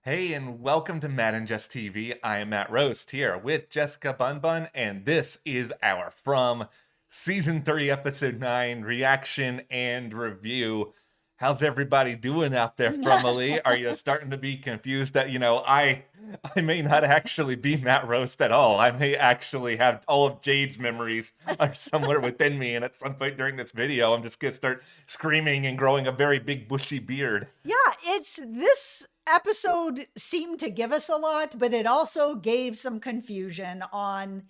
Hey, and welcome to Matt and Jess TV. I am Matt Roast here with Jessica Bunbun, and this is our From Season 3, Episode 9 reaction and review. How's everybody doing out there, Fromville? Are you starting to be confused that, I may not actually be Matt Roast at all. I may actually have all of Jade's memories are somewhere within me, and at some point during this video, I'm just going to start screaming and growing a very big bushy beard. Yeah, it's this episode seemed to give us a lot, but it also gave some confusion on,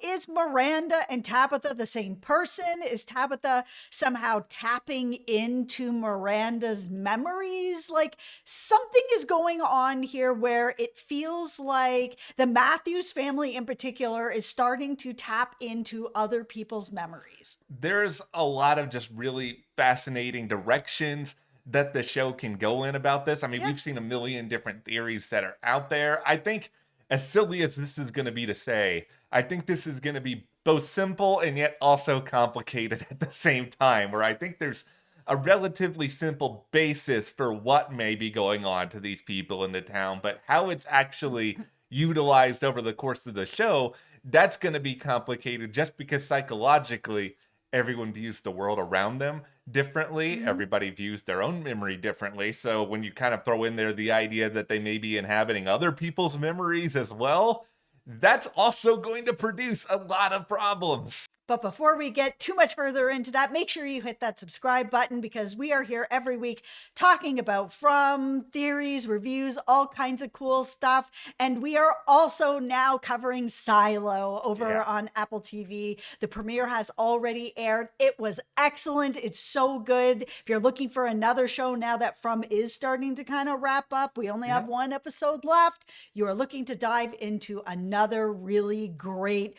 is Miranda and Tabitha the same person? Is Tabitha somehow tapping into Miranda's memories? Like something is going on here where it feels like the Matthews family in particular is starting to tap into other people's memories. There's a lot of just really fascinating directions that the show can go in about this. I mean, we've seen a million different theories that are out there. I think, as silly as this is going to be to say, I think this is going to be both simple and yet also complicated at the same time, where I think there's a relatively simple basis for what may be going on to these people in the town, but how it's actually utilized over the course of the show, that's going to be complicated just because psychologically everyone views the world around them differently. Everybody views their own memory differently. So when you kind of throw in there the idea that they may be inhabiting other people's memories as well, that's also going to produce a lot of problems. But before we get too much further into that, make sure you hit that subscribe button because we are here every week talking about From, theories, reviews, all kinds of cool stuff. And we are also now covering Silo over on Apple TV. The premiere has already aired. It was excellent. It's so good. If you're looking for another show now that From is starting to kind of wrap up, we only have one episode left. You are looking to dive into another really great,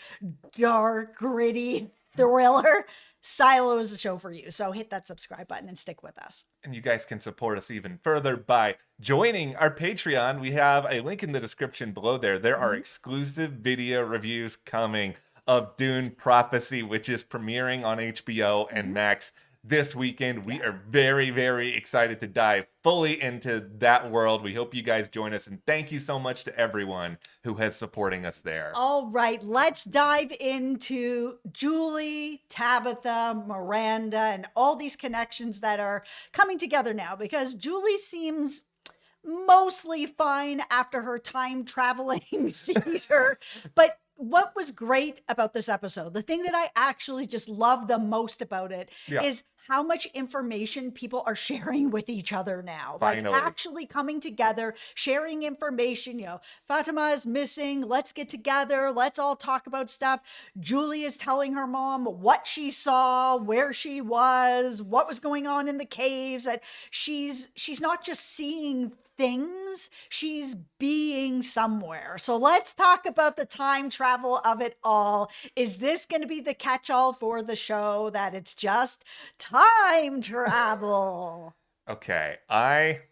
dark, gritty thriller. Silo is the show for you. So hit that subscribe button and stick with us. And you guys can support us even further by joining our Patreon. We have a link in the description below there. There are exclusive video reviews coming of Dune Prophecy, which is premiering on HBO and Max this weekend. We are very, very excited to dive fully into that world. We hope you guys join us, and thank you so much to everyone who has supporting us there. All right, let's dive into Julie, Tabitha, Miranda, and all these connections that are coming together now, because Julie seems mostly fine after her time traveling seizure, but what was great about this episode, the thing that I actually just love the most about it, is how much information people are sharing with each other now. Finally. Like actually coming together, sharing information. Fatima is missing. Let's get together. Let's all talk about stuff. Julie is telling her mom what she saw, where she was, what was going on in the caves. That she's not just seeing things, she's being somewhere. So let's talk about the time travel of it all. Is this going to be the catch-all for the show, that it's just time travel? Okay, I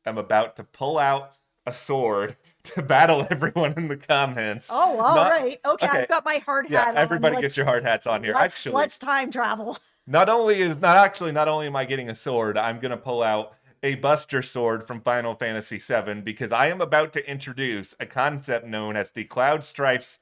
am about to pull out a sword to battle everyone in the comments. Oh, all right. Okay, I've got my hard hat on. Everybody get your hard hats on here. Let's time travel. Not only am I getting a sword, I'm going to pull out a Buster Sword from Final Fantasy VII, because I am about to introduce a concept known as the Cloud Strife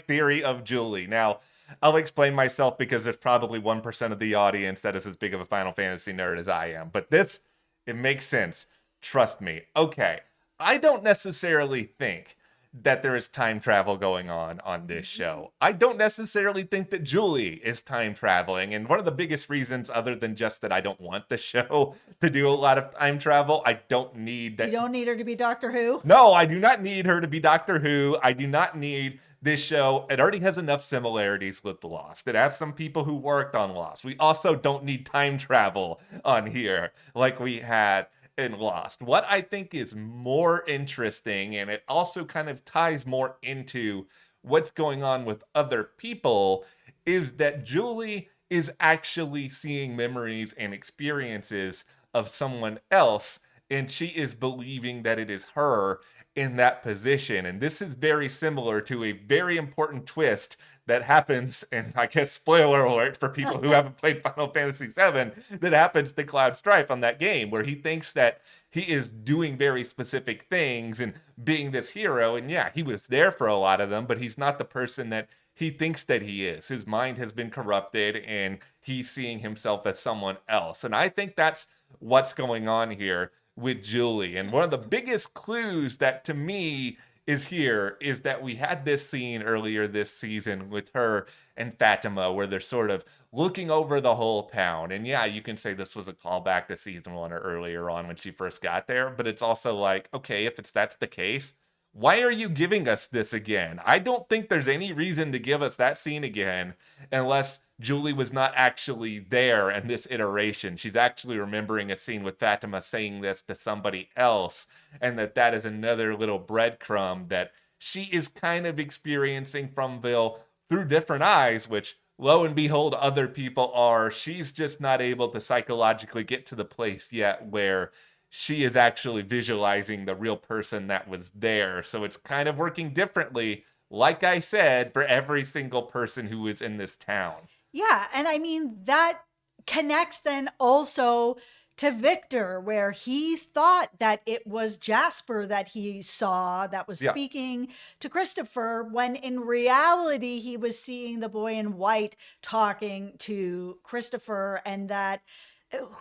theory of Julie. Now, I'll explain myself because there's probably 1% of the audience that is as big of a Final Fantasy nerd as I am. But it makes sense. Trust me. Okay, I don't necessarily think that there is time travel going on this show. I don't necessarily think that Julie is time traveling. And one of the biggest reasons, other than just that I don't want the show to do a lot of time travel, I don't need that. You don't need her to be Doctor Who? No, I do not need her to be Doctor Who. I do not need this show. It already has enough similarities with Lost. It has some people who worked on Lost. We also don't need time travel on here like we had in Lost. What I think is more interesting, and it also kind of ties more into what's going on with other people, is that Julie is actually seeing memories and experiences of someone else and she is believing that it is her in that position. And this is very similar to a very important twist that happens, and I guess spoiler alert for people who haven't played Final Fantasy VII, that happens to Cloud Strife on that game, where he thinks that he is doing very specific things and being this hero. And yeah, he was there for a lot of them, but he's not the person that he thinks that he is. His mind has been corrupted and he's seeing himself as someone else. And I think that's what's going on here with Julie. And one of the biggest clues that to me is here is that we had this scene earlier this season with her and Fatima where they're sort of looking over the whole town. And yeah, you can say this was a callback to season 1 or earlier on when she first got there, but it's also like, okay, if that's the case, why are you giving us this again? I don't think there's any reason to give us that scene again unless Julie was not actually there in this iteration. She's actually remembering a scene with Fatima saying this to somebody else, and that is another little breadcrumb that she is kind of experiencing Fromville through different eyes, which lo and behold, other people are. She's just not able to psychologically get to the place yet where she is actually visualizing the real person that was there. So it's kind of working differently, like I said, for every single person who is in this town. Yeah, and I mean, that connects then also to Victor, where he thought that it was Jasper that he saw that was speaking to Christopher, when in reality he was seeing the boy in white talking to Christopher, and that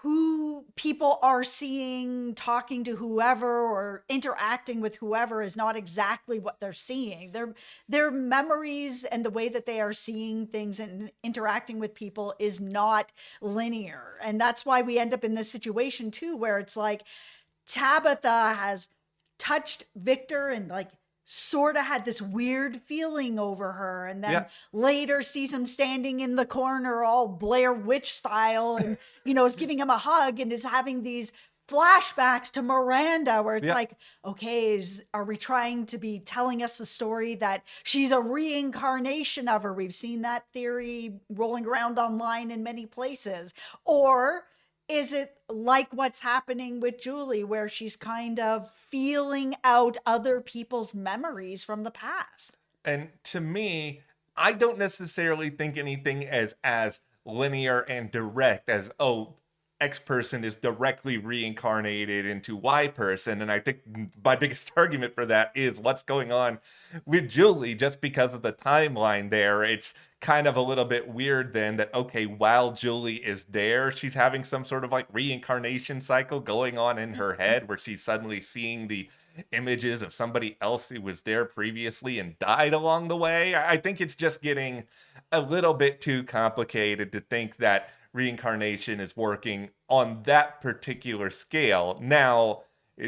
who people are seeing talking to whoever or interacting with whoever is not exactly what they're seeing. Their memories and the way that they are seeing things and interacting with people is not linear. And that's why we end up in this situation too, where it's like Tabitha has touched Victor and like sort of had this weird feeling over her, and then later sees him standing in the corner all Blair Witch style and is giving him a hug and is having these flashbacks to Miranda where it's like, okay, are we trying to be telling us the story that she's a reincarnation of her? We've seen that theory rolling around online in many places. Or is it like what's happening with Julie, where she's kind of feeling out other people's memories from the past? And to me, I don't necessarily think anything as linear and direct as, oh, X person is directly reincarnated into Y person. And I think my biggest argument for that is what's going on with Julie, just because of the timeline there. It's kind of a little bit weird then that, okay, while Julie is there, she's having some sort of like reincarnation cycle going on in her head where she's suddenly seeing the images of somebody else who was there previously and died along the way. I think it's just getting a little bit too complicated to think that reincarnation is working on that particular scale. Now,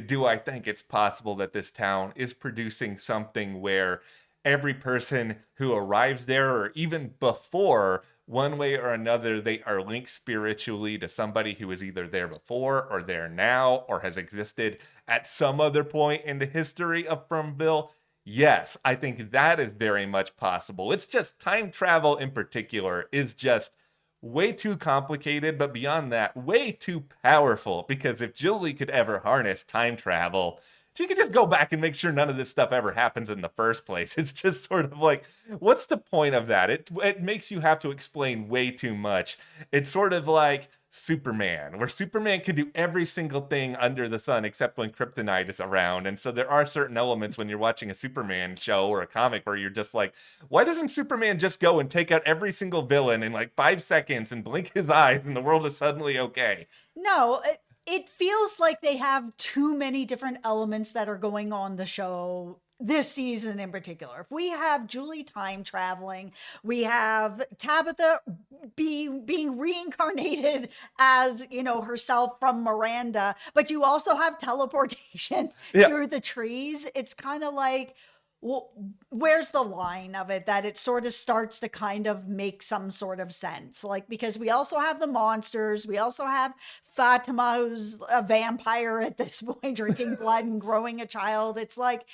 do I think it's possible that this town is producing something where every person who arrives there, or even before, one way or another, they are linked spiritually to somebody who was either there before or there now or has existed at some other point in the history of Fromville? Yes, I think that is very much possible. It's just time travel in particular is just way too complicated, but beyond that, way too powerful, because if Julie could ever harness time travel, she could just go back and make sure none of this stuff ever happens in the first place. It's just sort of like, what's the point of that? It makes you have to explain way too much. It's sort of like Superman, where Superman can do every single thing under the sun except when kryptonite is around. And so there are certain elements when you're watching a Superman show or a comic where you're just like, why doesn't Superman just go and take out every single villain in like 5 seconds and blink his eyes and the world is suddenly okay? No, it feels like they have too many different elements that are going on the show this season in particular. If we have Julie time traveling, we have Tabitha being reincarnated as, herself from Miranda, but you also have teleportation through the trees. It's kind of like, well, where's the line of it that it sort of starts to kind of make some sort of sense? Like, because we also have the monsters, we also have Fatima, who's a vampire at this point, drinking blood and growing a child. It's like,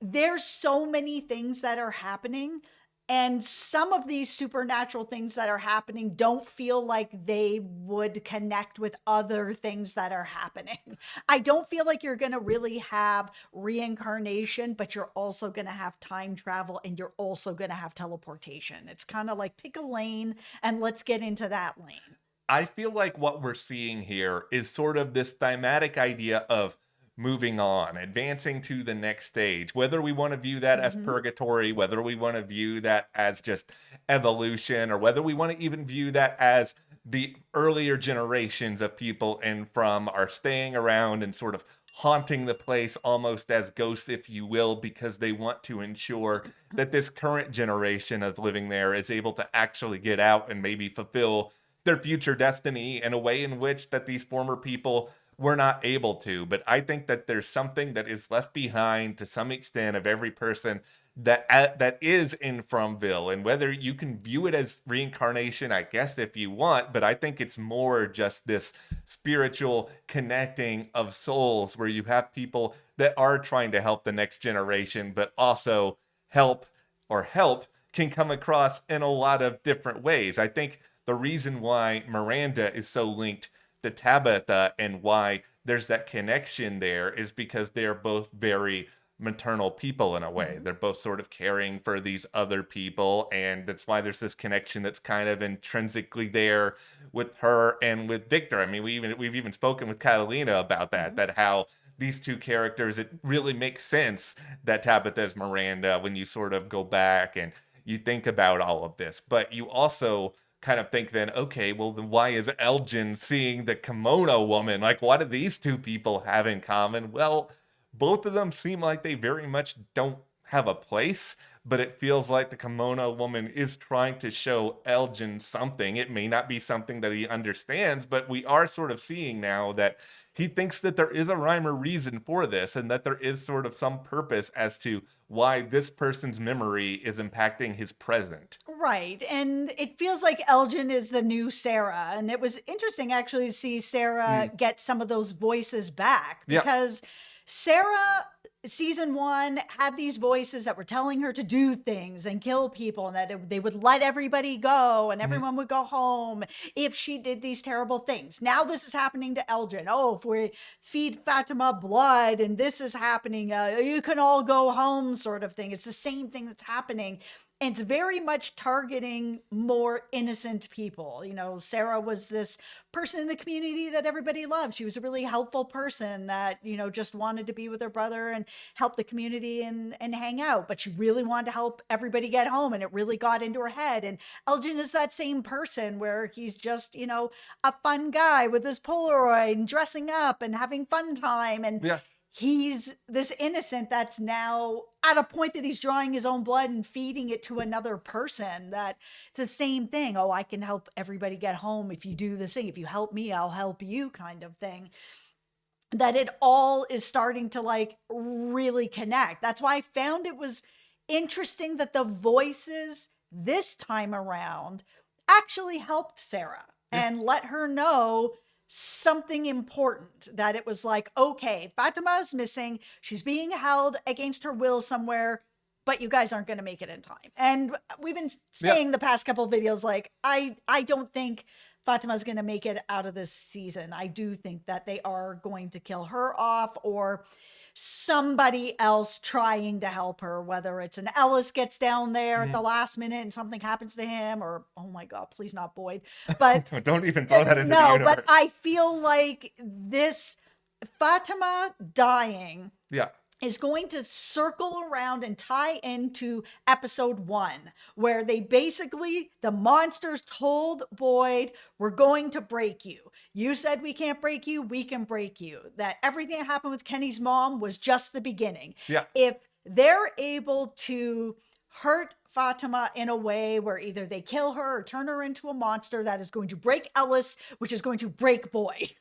there's so many things that are happening. And some of these supernatural things that are happening don't feel like they would connect with other things that are happening. I don't feel like you're going to really have reincarnation, but you're also going to have time travel and you're also going to have teleportation. It's kind of like pick a lane and let's get into that lane. I feel like what we're seeing here is sort of this thematic idea of moving on, advancing to the next stage, whether we want to view that as purgatory, whether we want to view that as just evolution, or whether we want to even view that as the earlier generations of people in From are staying around and sort of haunting the place almost as ghosts, if you will, because they want to ensure that this current generation of living there is able to actually get out and maybe fulfill their future destiny in a way in which that these former people were not able to. But I think that there's something that is left behind to some extent of every person that is in Fromville, and whether you can view it as reincarnation, I guess, if you want, but I think it's more just this spiritual connecting of souls where you have people that are trying to help the next generation, but also help can come across in a lot of different ways. I think the reason why Miranda is so linked to Tabitha and why there's that connection there is because they're both very maternal people in a way. They're both sort of caring for these other people, and that's why there's this connection that's kind of intrinsically there with her and with Victor. I mean, we've even spoken with Catalina about that how these two characters, it really makes sense that Tabitha is Miranda when you sort of go back and you think about all of this. But you also kind of think then, okay, well, then why is Elgin seeing the kimono woman? Like, what do these two people have in common? Well, both of them seem like they very much don't have a place, but it feels like the kimono woman is trying to show Elgin something. It may not be something that he understands, but we are sort of seeing now that he thinks that there is a rhyme or reason for this, and that there is sort of some purpose as to why this person's memory is impacting his present. Right. And it feels like Elgin is the new Sarah. And it was interesting actually to see Sarah get some of those voices back, because Sarah, season 1, had these voices that were telling her to do things and kill people, and that they would let everybody go and everyone would go home if she did these terrible things. Now this is happening to Elgin. Oh, if we feed Fatima blood and this is happening, you can all go home, sort of thing. It's the same thing that's happening. And it's very much targeting more innocent people. You know, Sarah was this person in the community that everybody loved. She was a really helpful person that, you know, just wanted to be with her brother and help the community and hang out. But she really wanted to help everybody get home, and it really got into her head. And Elgin is that same person where he's just, you know, a fun guy with his Polaroid and dressing up and having fun time. And he's this innocent that's now at a point that he's drawing his own blood and feeding it to another person. That it's the same thing. Oh, I can help everybody get home if you do this thing. If you help me, I'll help you, kind of thing. That it all is starting to like really connect. That's why I found it was interesting that the voices this time around actually helped Sarah and let her know something important. That it was like, okay, Fatima's missing. She's being held against her will somewhere, but you guys aren't going to make it in time. And we've been saying the past couple of videos, like, I don't think Fatima's going to make it out of this season. I do think that they are going to kill her off, or somebody else trying to help her, whether it's an Ellis gets down there at the last minute and something happens to him, or, oh my God, please not Boyd. But don't even throw that into the universe. But I feel like this Fatima dying is going to circle around and tie into episode 1, where they basically, the monsters told Boyd, we're going to break you. You said we can't break you, we can break you. That everything that happened with Kenny's mom was just the beginning. If they're able to hurt Fatima in a way where either they kill her or turn her into a monster, that is going to break Ellis, which is going to break Boyd.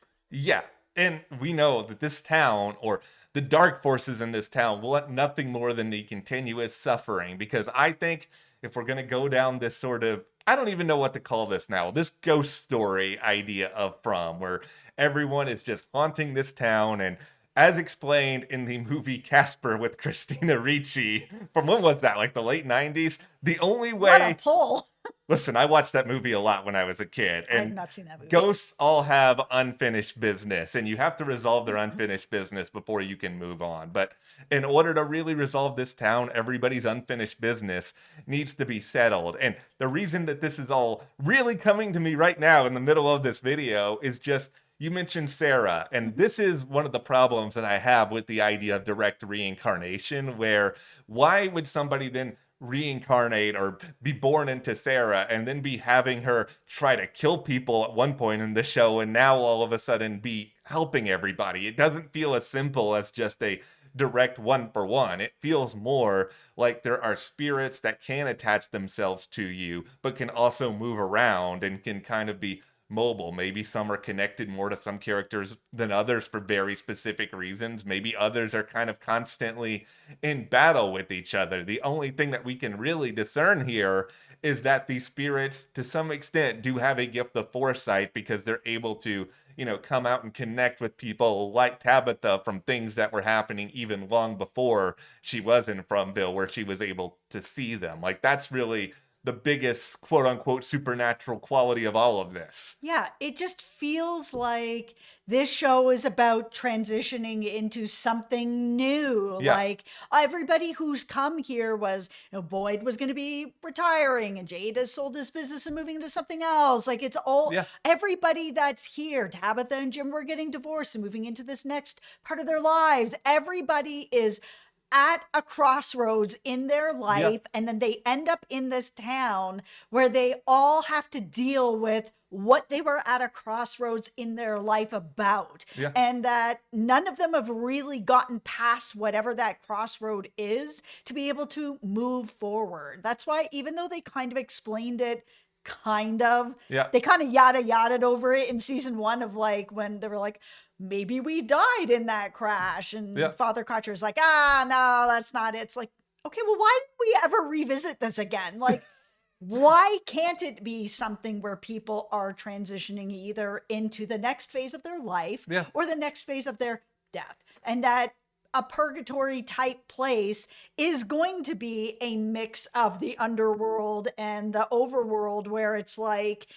And we know that this town, or the dark forces in this town, want nothing more than the continuous suffering. Because I think if we're going to go down this sort of, I don't even know what to call this now, this ghost story idea of From, where everyone is just haunting this town, and as explained in the movie Casper with Christina Ricci, from when was that? Like the late 90s? The only What a way, pull. listen, I watched that movie a lot when I was a kid, I have and not seen that movie. ghosts all have unfinished business, and you have to resolve their unfinished business before you can move on. But in order to really resolve this town, everybody's unfinished business needs to be settled. And the reason that this is all really coming to me right now in the middle of this video is just, you mentioned Sarah, and this is one of the problems that I have with the idea of direct reincarnation, where why would somebody then reincarnate or be born into Sarah and then be having her try to kill people at one point in the show and now all of a sudden be helping everybody? It doesn't feel as simple as just a direct one for one. It feels more like there are spirits that can attach themselves to you, but can also move around and can kind of be mobile. Maybe some are connected more to some characters than others for very specific reasons. Maybe others are kind of constantly in battle with each other. The only thing that we can really discern here is that these spirits, to some extent, do have a gift of foresight because they're able to, come out and connect with people like Tabitha from things that were happening even long before she was in Fromville, where she was able to see them. Like, that's really the biggest quote unquote supernatural quality of all of this. Yeah, it just feels like this show is about transitioning into something new. Yeah. Like everybody who's come here was, Boyd was going to be retiring and Jade has sold his business and moving into something else. Like it's all, everybody that's here, Tabitha and Jim were getting divorced and moving into this next part of their lives. Everybody is at a crossroads in their life, and then they end up in this town where they all have to deal with what they were at a crossroads in their life about. And that none of them have really gotten past whatever that crossroad is to be able to move forward. That's why, even though they kind of explained it, they kind of yada-yada'd over it in season 1 of like when they were like, maybe we died in that crash. And Father Crotcher's like, no, that's not it. It's like, okay, well, why didn't we ever revisit this again? Like, why can't it be something where people are transitioning either into the next phase of their life or the next phase of their death? And that a purgatory type place is going to be a mix of the underworld and the overworld, where it's like,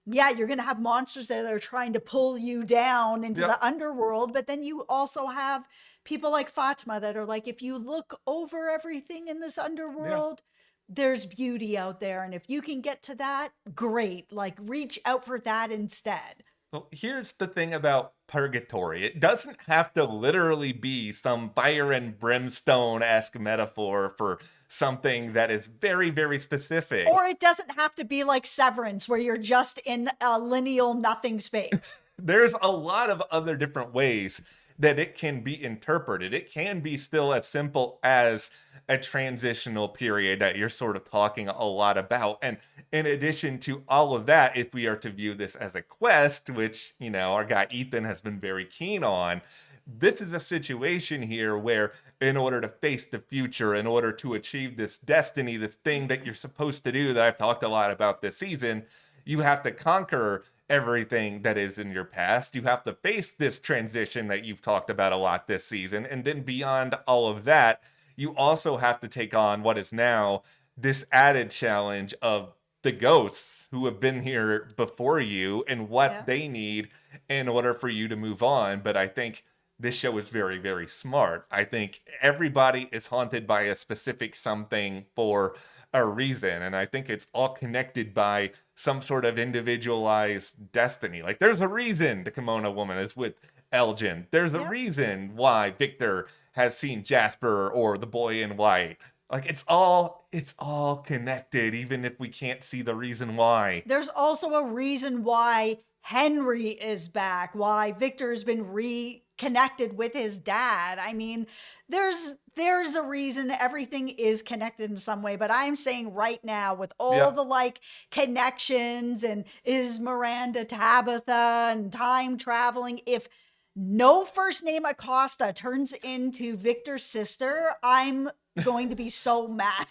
you're going to have monsters that are trying to pull you down into the underworld. But then you also have people like Fatima that are like, if you look over everything in this underworld, there's beauty out there. And if you can get to that, great. Like, reach out for that instead. Well, here's the thing about purgatory. It doesn't have to literally be some fire and brimstone-esque metaphor for something that is very, very specific. Or it doesn't have to be like Severance, where you're just in a lineal nothing space. There's a lot of other different ways that it can be interpreted. It can be still as simple as a transitional period that you're sort of talking a lot about. And in addition to all of that, if we are to view this as a quest, which, our guy Ethan has been very keen on, this is a situation here where in order to face the future, in order to achieve this destiny, this thing that you're supposed to do that I've talked a lot about this season, you have to conquer everything that is in your past. You have to face this transition that you've talked about a lot this season. And then beyond all of that, you also have to take on what is now this added challenge of the ghosts who have been here before you and what they need in order for you to move on. But I think this show is very, very smart. I think everybody is haunted by a specific something for a reason. And I think it's all connected by some sort of individualized destiny. Like, there's a reason the Kimono Woman is with Elgin. There's a reason why Victor has seen Jasper or the boy in white. Like, it's all connected, even if we can't see the reason why. There's also a reason why Henry is back, why Victor has been reconnected with his dad. I mean, there's a reason everything is connected in some way, but I'm saying right now, with all the like connections, and is Miranda Tabitha and time traveling, if no first name Acosta turns into Victor's sister, I'm going to be so mad.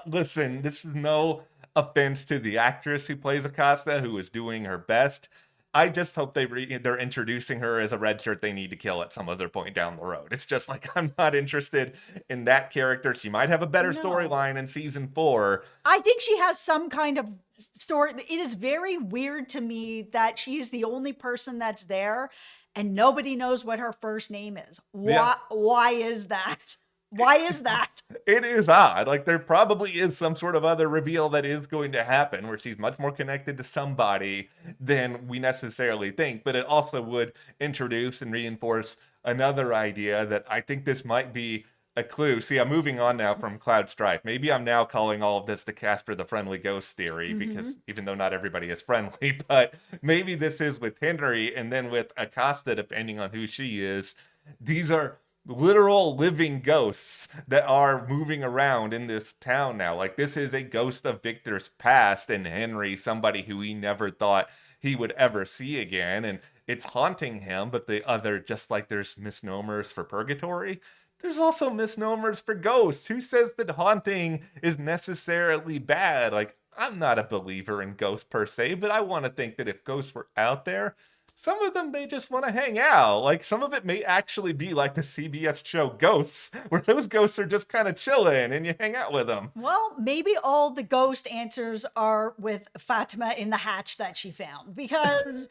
Listen, this is no offense to the actress who plays Acosta, who is doing her best. I just hope they're introducing her as a red shirt they need to kill at some other point down the road. It's just like, I'm not interested in that character. She might have a better No. storyline in season 4. I think she has some kind of story. It is very weird to me that she is the only person that's there and nobody knows what her first name is. Why is that? Why is that? It is odd. Like, there probably is some sort of other reveal that is going to happen where she's much more connected to somebody than we necessarily think. But it also would introduce and reinforce another idea that I think this might be a clue. See, I'm moving on now from Cloud Strife. Maybe I'm now calling all of this the Casper the Friendly Ghost theory, because even though not everybody is friendly, but maybe this is with Henry, and then with Acosta, depending on who she is. These are literal living ghosts that are moving around in this town now. Like, this is a ghost of Victor's past, and Henry, somebody who he never thought he would ever see again, and it's haunting him. But the other, just like there's misnomers for purgatory, there's also misnomers for ghosts. Who says that haunting is necessarily bad? Like, I'm not a believer in ghosts per se, but I want to think that if ghosts were out there, some of them may just want to hang out. Like, some of it may actually be like the CBS show Ghosts, where those ghosts are just kind of chilling and you hang out with them. Well, maybe all the ghost answers are with Fatima in the hatch that she found, because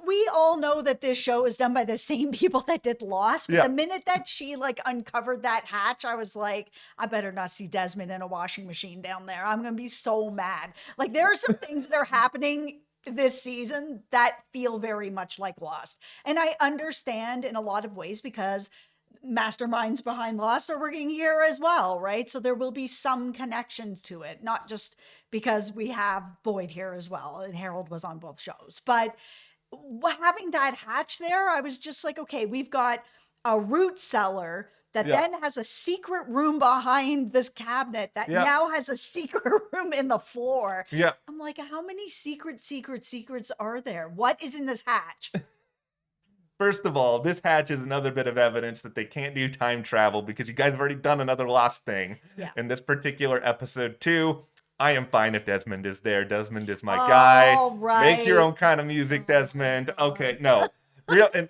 we all know that this show is done by the same people that did Lost. But the minute that she like uncovered that hatch, I was like, I better not see Desmond in a washing machine down there. I'm going to be so mad. Like, there are some things that are happening this season that feel very much like Lost. And I understand in a lot of ways, because masterminds behind Lost are working here as well, right? So there will be some connections to it, not just because we have Boyd here as well, and Harold was on both shows. But having that hatch there, I was just like, okay, we've got a root cellar that then has a secret room behind this cabinet that now has a secret room in the floor. Yeah. I'm like, how many secrets are there? What is in this hatch? First of all, this hatch is another bit of evidence that they can't do time travel, because you guys have already done another Lost thing in this particular episode too. I am fine if Desmond is there. Desmond is my guy. Right. Make your own kind of music, Desmond. Okay, no.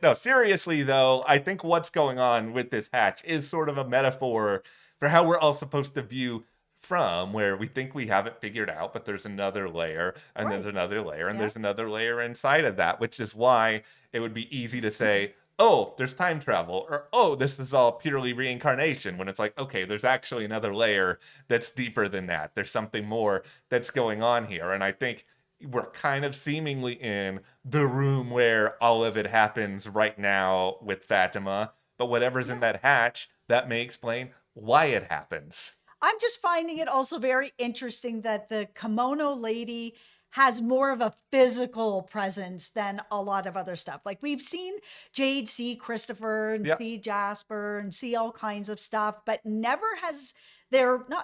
No, seriously though, I think what's going on with this hatch is sort of a metaphor for how we're all supposed to view From, where we think we have it figured out, but there's another layer, and there's another layer, and there's another layer inside of that, which is why it would be easy to say, oh, there's time travel, or oh, this is all purely reincarnation, when it's like, okay, there's actually another layer that's deeper than that. There's something more that's going on here. And I think we're kind of seemingly in the room where all of it happens right now with Fatima, but whatever's in that hatch, that may explain why it happens. I'm just finding it also very interesting that the kimono lady has more of a physical presence than a lot of other stuff. Like, we've seen Jade see Christopher and see Jasper and see all kinds of stuff, but never has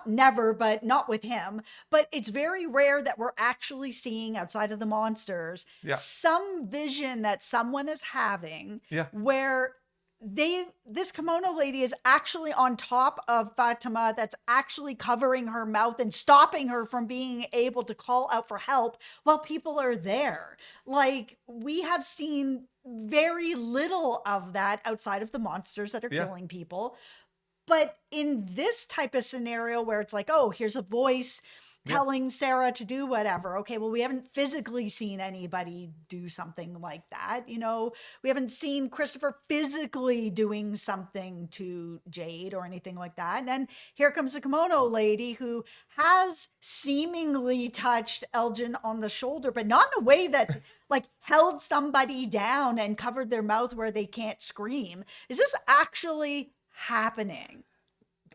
not with him, but it's very rare that we're actually seeing, outside of the monsters, some vision that someone is having where this kimono lady is actually on top of Fatima, that's actually covering her mouth and stopping her from being able to call out for help while people are there. Like, we have seen very little of that outside of the monsters that are killing people. But in this type of scenario where it's like, oh, here's a voice telling Sarah to do whatever. Okay, well, we haven't physically seen anybody do something like that. You know, we haven't seen Christopher physically doing something to Jade or anything like that. And here comes the kimono lady who has seemingly touched Elgin on the shoulder, but not in a way that's like held somebody down and covered their mouth where they can't scream. Is this actually happening?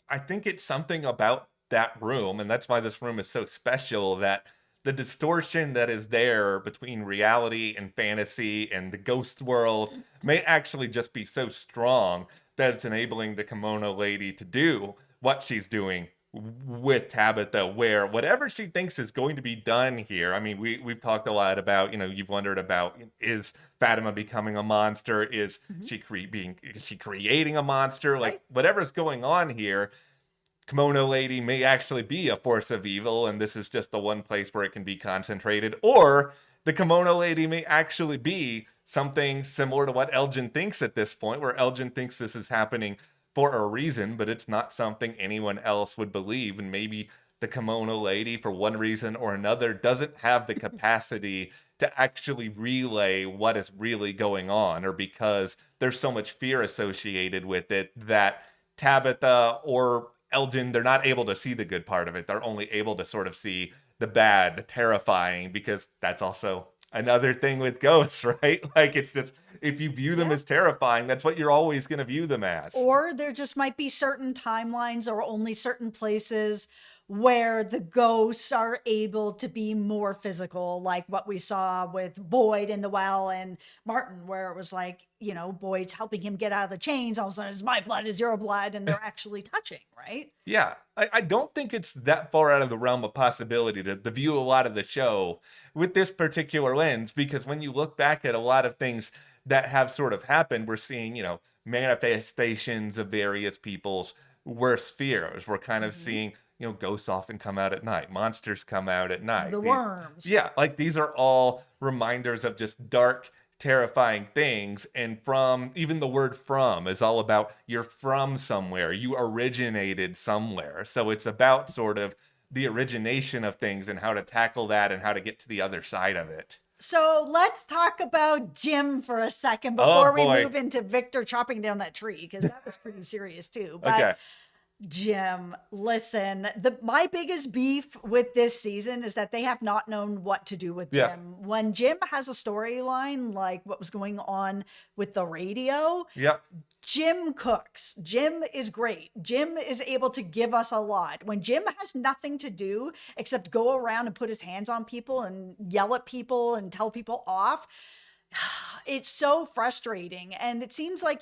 I think it's something about that room, and that's why this room is so special, that the distortion that is there between reality and fantasy and the ghost world may actually just be so strong that it's enabling the kimono lady to do what she's doing with Tabitha, where whatever she thinks is going to be done here. I mean, we've talked a lot about, you've wondered about, is Fatima becoming a monster? Is she creating a monster? Like, whatever's going on here, kimono lady may actually be a force of evil, and this is just the one place where it can be concentrated. Or the kimono lady may actually be something similar to what Elgin thinks at this point, where Elgin thinks this is happening for a reason, but it's not something anyone else would believe. And maybe the kimono lady, for one reason or another, doesn't have the capacity to actually relay what is really going on, or because there's so much fear associated with it that Tabitha or Elgin, they're not able to see the good part of it. They're only able to sort of see the bad, the terrifying, because that's also another thing with ghosts, right? Like, it's just, if you view them as terrifying, that's what you're always going to view them as. Or there just might be certain timelines or only certain places where the ghosts are able to be more physical, like what we saw with Boyd in the well and Martin, where it was like, Boyd's helping him get out of the chains. All of a sudden, it's my blood is your blood, and they're actually touching, right? Yeah, I don't think it's that far out of the realm of possibility to view a lot of the show with this particular lens, because when you look back at a lot of things that have sort of happened, we're seeing, manifestations of various people's worst fears. We're kind of seeing, ghosts often come out at night. Monsters come out at night. The worms. Yeah, like these are all reminders of just dark, terrifying things. And from, even the word from is all about you're from somewhere. You originated somewhere. So it's about sort of the origination of things and how to tackle that and how to get to the other side of it. So let's talk about Jim for a second before we move into Victor chopping down that tree, because that was pretty serious too. But Okay. Jim, listen, my biggest beef with this season is that they have not known what to do with Jim. When Jim has a storyline like what was going on with the radio, Jim cooks. Jim is great. Jim is able to give us a lot. When Jim has nothing to do except go around and put his hands on people and yell at people and tell people off, it's so frustrating. And it seems like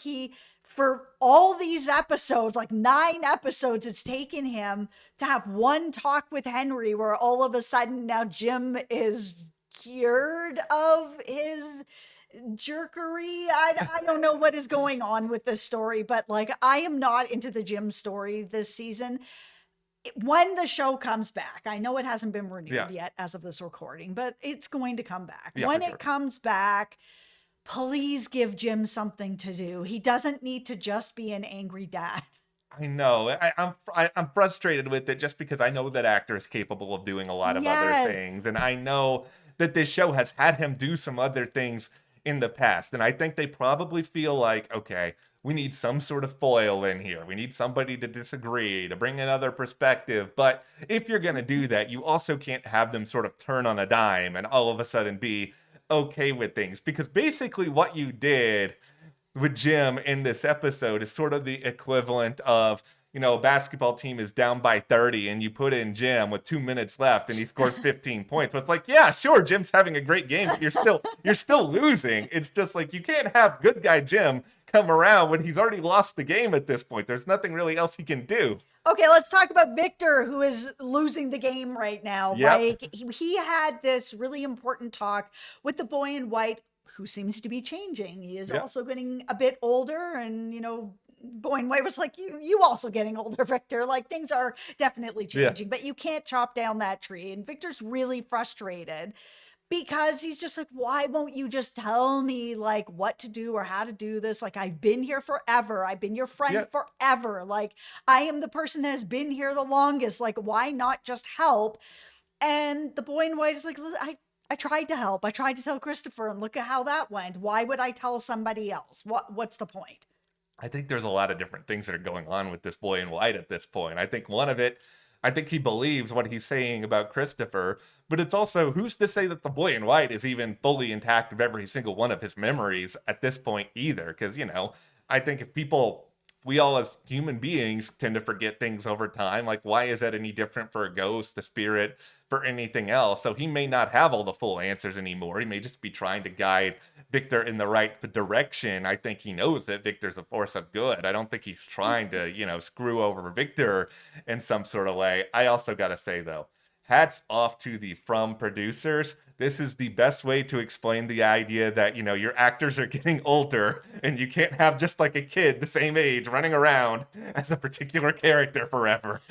for all these episodes, like 9 episodes, it's taken him to have one talk with Henry where all of a sudden now Jim is cured of his jerkery. I don't know what is going on with this story, but like, I am not into the Jim story this season. When the show comes back, I know it hasn't been renewed yet as of this recording, but it's going to come back. When it comes back, please give Jim something to do. He doesn't need to just be an angry dad. I know. I'm frustrated with it just because I know that actor is capable of doing a lot of other things. And I know that this show has had him do some other things in the past. And I think they probably feel like, okay, we need some sort of foil in here. We need somebody to disagree, to bring another perspective. But if you're going to do that, you also can't have them sort of turn on a dime and all of a sudden be okay with things, because basically what you did with Jim in this episode is sort of the equivalent of, a basketball team is down by 30 and you put in Jim with 2 minutes left and he scores 15 points. But it's like, yeah, sure, Jim's having a great game, but you're still losing. It's just like, you can't have good guy Jim come around when he's already lost the game at this point. There's nothing really else he can do. Okay, let's talk about Victor, who is losing the game right now. Like, he had this really important talk with the boy in white, who seems to be changing. He is also getting a bit older, and, boy in white was like, you also getting older, Victor. Like, things are definitely changing, but you can't chop down that tree. And Victor's really frustrated, because he's just like, why won't you just tell me like what to do or how to do this? Like, I've been here forever. I've been your friend forever. Like, I am the person that has been here the longest. Like, why not just help? And the boy in white is like, I tried to help. I tried to tell Christopher, and look at how that went. Why would I tell somebody else? What's the point? I think there's a lot of different things that are going on with this boy in white at this point. I think one of it, I think he believes what he's saying about Christopher, but it's also, who's to say that the boy in white is even fully intact of every single one of his memories at this point either? Because, I think if we all as human beings tend to forget things over time, like, why is that any different for a ghost, a spirit, for anything else? So he may not have all the full answers anymore. He may just be trying to guide Victor in the right direction. I think he knows that Victor's a force of good. I don't think he's trying to, screw over Victor in some sort of way. I also got to say, though, hats off to the From producers. this is the best way to explain the idea that, your actors are getting older and you can't have just like a kid the same age running around as a particular character forever.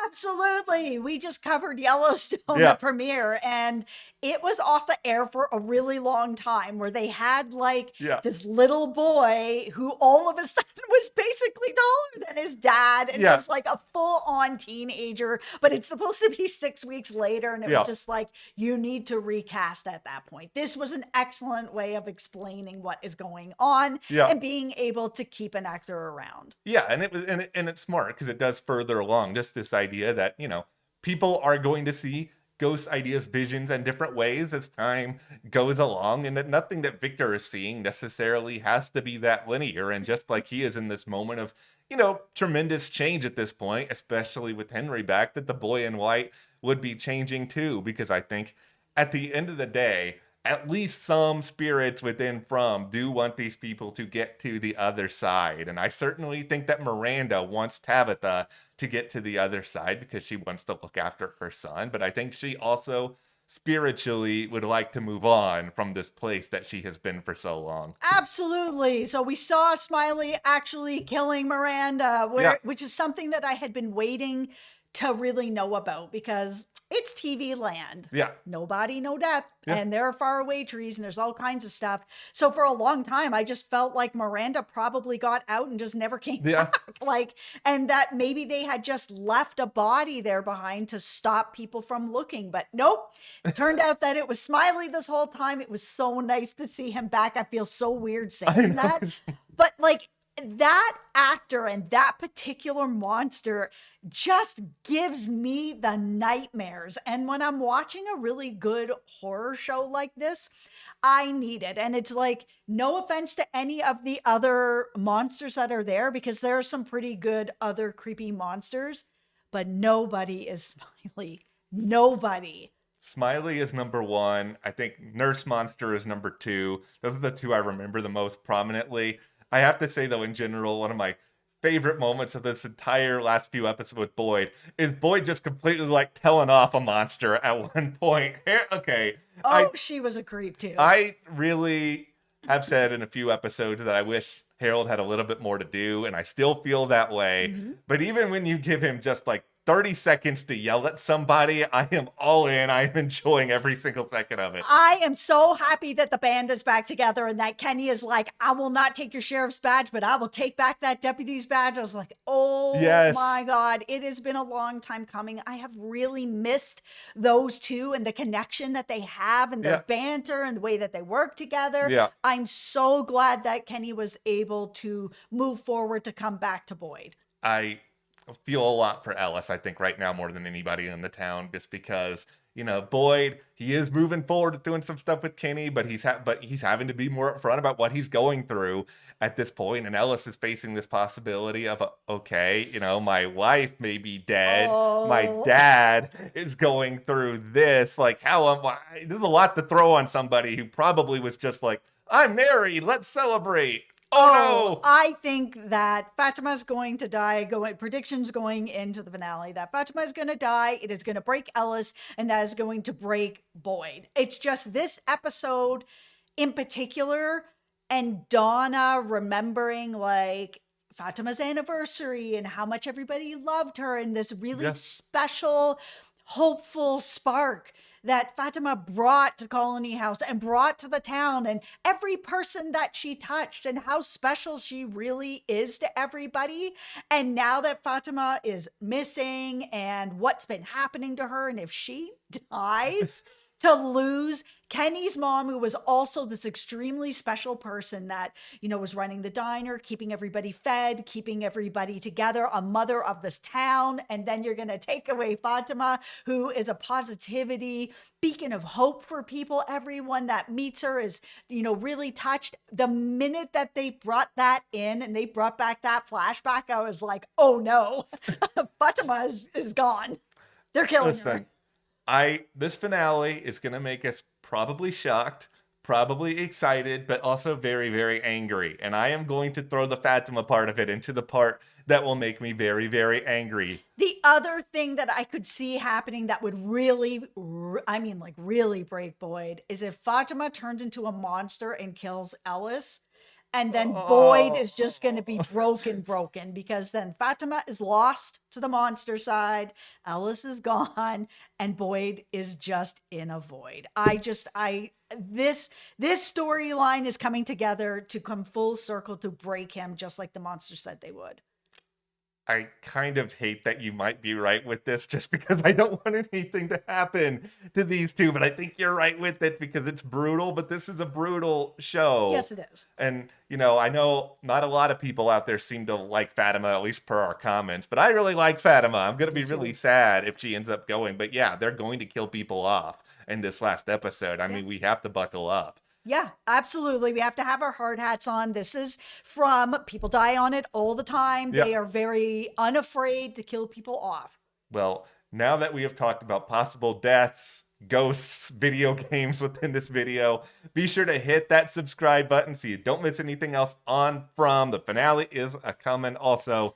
Absolutely. We just covered Yellowstone, Yeah. the premiere, and it was off the air for a really long time where they had like Yeah. this little boy who all of a sudden was basically taller than his dad and Yeah. was like a full on teenager, but it's supposed to be 6 weeks later. And it Yeah. was just like, you need to recast at that point. This was an excellent way of explaining what is going on Yeah. and being able to keep an actor around. Yeah, and it's smart because it does further along just this idea that, people are going to see ghost ideas, visions in different ways as time goes along, and that nothing that Victor is seeing necessarily has to be that linear. And just like he is in this moment of, tremendous change at this point, especially with Henry back, that the boy in white would be changing too, because I think at the end of the day, at least some spirits within From do want these people to get to the other side. And I certainly think that Miranda wants Tabitha to get to the other side because she wants to look after her son. But I think she also spiritually would like to move on from this place that she has been for so long. Absolutely. So we saw Smiley actually killing Miranda, which is something that I had been waiting to really know about because it's TV land. Yeah. No body, no death. Yeah. And there are faraway trees and there's all kinds of stuff. So for a long time, I just felt like Miranda probably got out and just never came back. And that maybe they had just left a body there behind to stop people from looking. But nope. It turned out that it was Smiley this whole time. It was so nice to see him back. I feel so weird saying that. But like, that actor and that particular monster just gives me the nightmares. And when I'm watching a really good horror show like this, I need it. And it's like, no offense to any of the other monsters that are there, because there are some pretty good other creepy monsters, but nobody is Smiley. Nobody. Smiley is number one. I think Nurse Monster is number two. Those are the two I remember the most prominently. I have to say, though, in general, one of my favorite moments of this entire last few episodes with Boyd is Boyd just completely like telling off a monster at one point. Okay. She was a creep too. I really have said in a few episodes that I wish Harold had a little bit more to do, and I still feel that way. Mm-hmm. But even when you give him just like 30 seconds to yell at somebody, I am all in. I am enjoying every single second of it. I am so happy that the band is back together and that Kenny is like, I will not take your sheriff's badge, but I will take back that deputy's badge. I was like, oh Yes. my God, it has been a long time coming. I have really missed those two and the connection that they have and their banter and the way that they work together. Yeah. I'm so glad that Kenny was able to move forward to come back to Boyd. I feel a lot for Ellis, I think, right now more than anybody in the town, just because, Boyd, he is moving forward doing some stuff with Kenny, but he's having to be more upfront about what he's going through at this point. And Ellis is facing this possibility of, my wife may be dead. Oh. My dad is going through this. Like, there's a lot to throw on somebody who probably was just like, I'm married, let's celebrate. Oh, no. I think that Fatima's going to die. Predictions going into the finale that Fatima is going to die. It is going to break Ellis, and that is going to break Boyd. It's just this episode in particular, and Donna remembering like Fatima's anniversary and how much everybody loved her, and this really special, hopeful spark that Fatima brought to Colony House and brought to the town, and every person that she touched, and how special she really is to everybody. And now that Fatima is missing and what's been happening to her, and if she dies, to lose Kenny's mom, who was also this extremely special person that, was running the diner, keeping everybody fed, keeping everybody together, a mother of this town. And then you're going to take away Fatima, who is a positivity, beacon of hope for people. Everyone that meets her is, really touched. The minute that they brought that in and they brought back that flashback, I was like, oh no, Fatima is gone. They're killing her. This finale is going to make us probably shocked, probably excited, but also very, very angry. And I am going to throw the Fatima part of it into the part that will make me very, very angry. The other thing that I could see happening that would really, like really break Boyd is if Fatima turns into a monster and kills Ellis. And then Boyd is just going to be broken because then Fatima is lost to the monster side. Ellis is gone and Boyd is just in a void. This storyline is coming together to come full circle to break him, just like the monster said they would. I kind of hate that you might be right with this just because I don't want anything to happen to these two, but I think you're right with it because it's brutal, but this is a brutal show. Yes, it is. And, I know not a lot of people out there seem to like Fatima, at least per our comments, but I really like Fatima. I'm going to be really sad if she ends up going, but yeah, they're going to kill people off in this last episode. I mean, we have to buckle up. Yeah, absolutely. We have to have our hard hats on. This is from people die on it all the time. Yep. They are very unafraid to kill people off. Well, now that we have talked about possible deaths, ghosts, video games within this video, be sure to hit that subscribe button so you don't miss anything else on From. The finale is a coming. Also,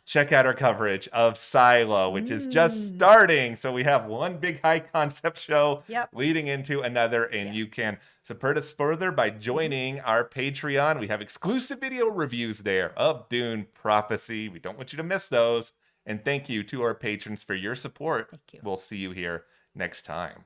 check out our coverage of Silo, which is just starting. So we have one big high concept show leading into another, and you can support us further by joining our Patreon. We have exclusive video reviews there of Dune Prophecy. We don't want you to miss those. And thank you to our patrons for your support. Thank you. We'll see you here next time.